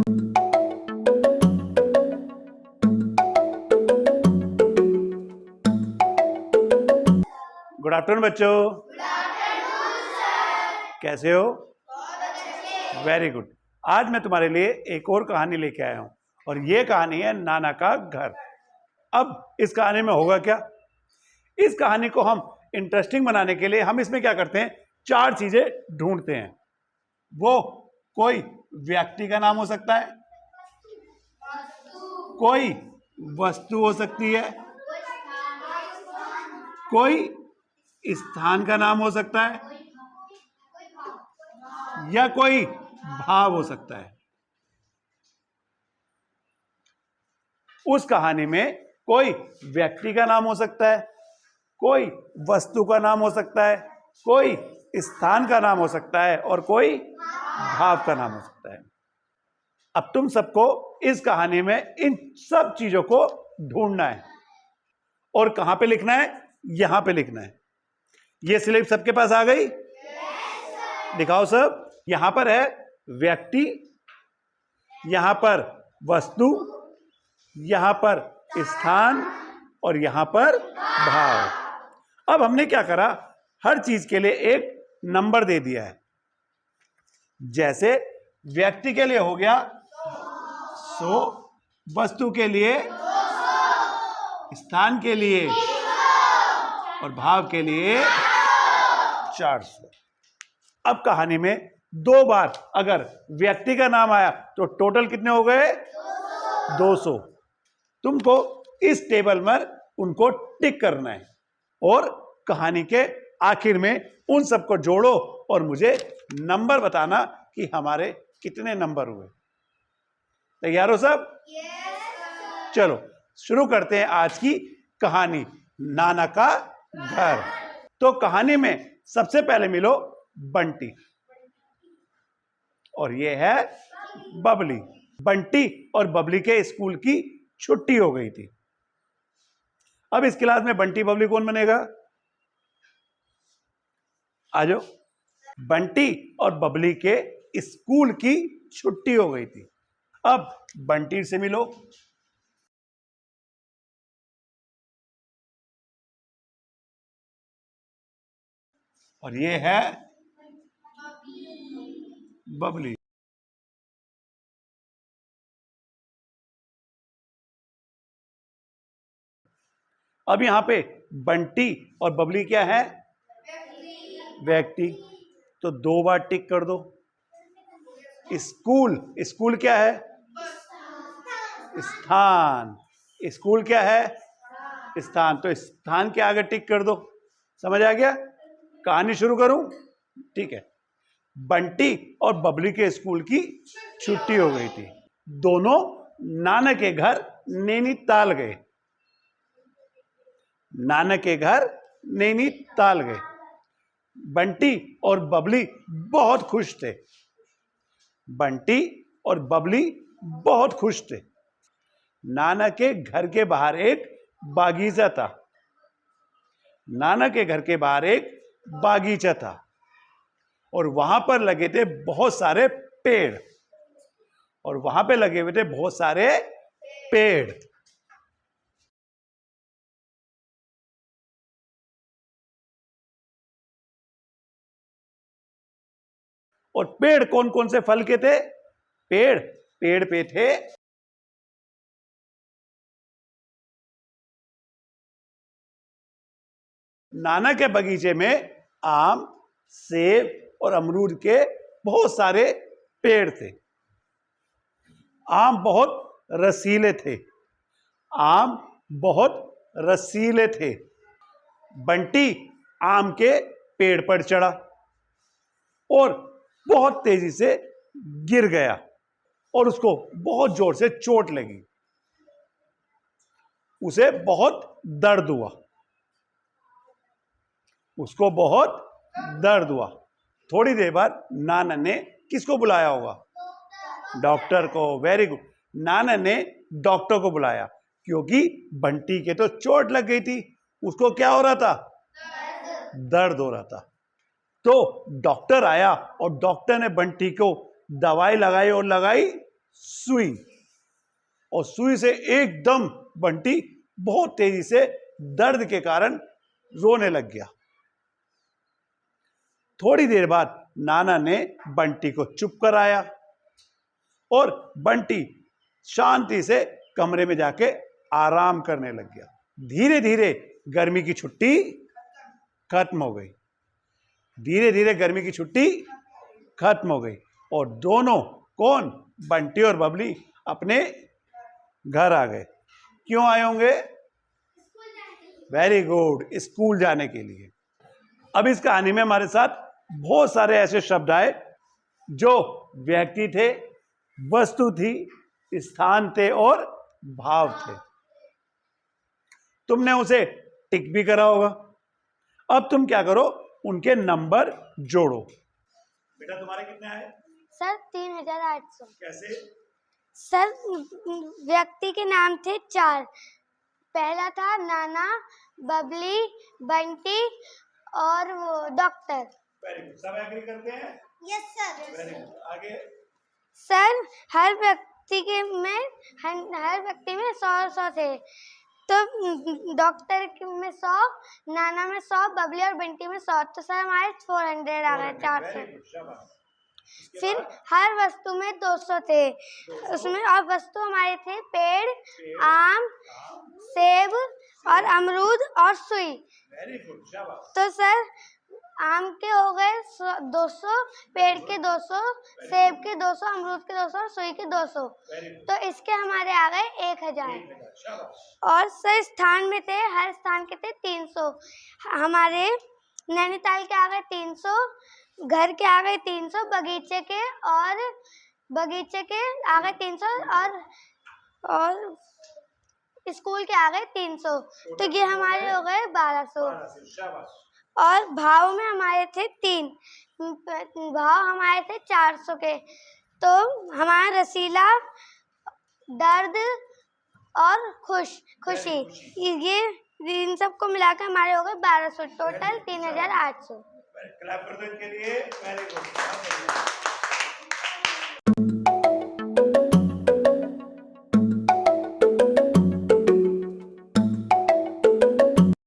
Good afternoon बच्चों। कैसे हो? Very good. आज मैं तुम्हारे लिए एक और कहानी लेके आया हूं और ये कहानी है नाना का घर। अब इस कहानी में होगा क्या? इस कहानी को हम इंटरेस्टिंग बनाने के लिए हम इसमें क्या करते हैं, 4 चीजें ढूंढते हैं। वो कोई व्यक्ति का नाम हो सकता है, कोई वस्तु हो सकती है, कोई स्थान का नाम हो सकता है या कोई भाव हो सकता है। उस कहानी में कोई व्यक्ति का नाम हो सकता है, कोई वस्तु का नाम हो सकता है, कोई स्थान का नाम हो सकता है और कोई भाव का नाम हो सकता है। अब तुम सबको इस कहानी में इन सब चीजों को ढूंढना है और कहां पे लिखना है? यहां पे लिखना है। ये स्लिप सबके पास आ गई? दिखाओ सब। यहां पर है व्यक्ति, यहां पर वस्तु, यहां पर स्थान और यहां पर भाव। अब हमने क्या करा, हर चीज के लिए एक नंबर दे दिया है। जैसे व्यक्ति के लिए हो गया 100, वस्तु के लिए 200, स्थान के लिए 300 और भाव के लिए 400। अब कहानी में 2 बार अगर व्यक्ति का नाम आया तो टोटल कितने हो गए? 200। तुमको इस टेबल में उनको टिक करना है और कहानी के आखिर में उन सबको जोड़ो और मुझे नंबर बताना कि हमारे कितने नंबर हुए। तैयार हो सब? चलो शुरू करते हैं आज की कहानी, नाना का घर। तो कहानी में सबसे पहले मिलो बंटी और ये है बबली। बंटी और बबली के स्कूल की छुट्टी हो गई थी। अब इस क्लास में बंटी बबली कौन बनेगा? आ जाओ। बंटी और बबली के स्कूल की छुट्टी हो गई थी। अब बंटी से मिलो। और ये है बबली। अब यहां पे बंटी और बबली क्या है? व्यक्ति। तो 2 बार टिक कर दो। स्कूल, स्कूल क्या है? स्थान। स्कूल क्या है? स्थान। तो स्थान के आगे टिक कर दो। समझ आ गया? कहानी शुरू करूं? ठीक है। बंटी और बबली के स्कूल की छुट्टी हो गई थी। दोनों नाना के घर नैनीताल गए। नाना के घर नैनीताल गए। बंटी और बबली बहुत खुश थे। बंटी और बबली बहुत खुश थे। नाना के घर के बाहर एक बागीचा था। नाना के घर के बाहर एक बागीचा था और वहां पर लगे थे बहुत सारे पेड़। और वहां पे लगे हुए थे बहुत सारे पेड़। और पेड़ कौन कौन से फल के थे? पेड़ पे थे नाना के बगीचे में आम, सेब और अमरूद के बहुत सारे पेड़ थे। आम बहुत रसीले थे। आम बहुत रसीले थे। बंटी आम के पेड़ पर चढ़ा और बहुत तेजी से गिर गया और उसको बहुत जोर से चोट लगी। उसे बहुत दर्द हुआ। उसको बहुत दर्द हुआ। थोड़ी देर बाद नाना ने किसको बुलाया होगा? डॉक्टर को। Very good. नाना ने डॉक्टर को बुलाया क्योंकि बंटी के तो चोट लग गई थी। उसको क्या हो रहा था? दर्द हो रहा था। तो डॉक्टर आया और डॉक्टर ने बंटी को दवाई लगाई और लगाई सुई, और सुई से एकदम बंटी बहुत तेजी से दर्द के कारण रोने लग गया। थोड़ी देर बाद नाना ने बंटी को चुप कराया और बंटी शांति से कमरे में जाके आराम करने लग गया। धीरे धीरे गर्मी की छुट्टी खत्म हो गई। धीरे धीरे गर्मी की छुट्टी खत्म हो गई और दोनों कौन, बंटी और बबली, अपने घर आ गए। क्यों आए होंगे? वेरी गुड, स्कूल जाने के लिए। अब इस कहानी में हमारे साथ बहुत सारे ऐसे शब्द आए जो व्यक्ति थे, वस्तु थी, स्थान थे और भाव थे। तुमने उसे टिक भी करा होगा। अब तुम क्या करो, उनके नंबर जोड़ो। बेटा तुम्हारे कितने आए? सर 3800। कैसे? सर व्यक्ति के नाम थे 4। पहला था नाना, बबली, बंटी और वो डॉक्टर। वेरी गुड, सब एग्री करते हैं? Yes sir. वेरी गुड, आगे। सर हर व्यक्ति में 100 थे। तो डॉक्टर में 100, नाना में 100, बबली और बंटी में 100। तो सर हमारे 400 आ गए, 400। फिर हर वस्तु में 200 थे। उसमें और वस्तु हमारे थे पेड़, आम, सेब और अमरूद और सुई। वेरी गुड, शाबाश। तो सर आम के हो गए 200, पेड़ के 200, सेब के 200, अमरूद के 200 और सुई के 200। तो इसके हमारे आ गए 1000। और सर स्थान में थे, हर स्थान के थे 300। हमारे नैनीताल के आ गए 300, घर के आ गए 300, बगीचे के आ गए 300 और स्कूल के आ गए 300। तो ये हमारे हो गए 1200। और भाव में हमारे थे 3 भाव, हमारे थे 400 के। तो हमारा रसीला, दर्द और खुशी, ये इन सबको मिलाकर हमारे हो गए 1200। टोटल 3800। क्लैप कर दो इनके लिए। Very good.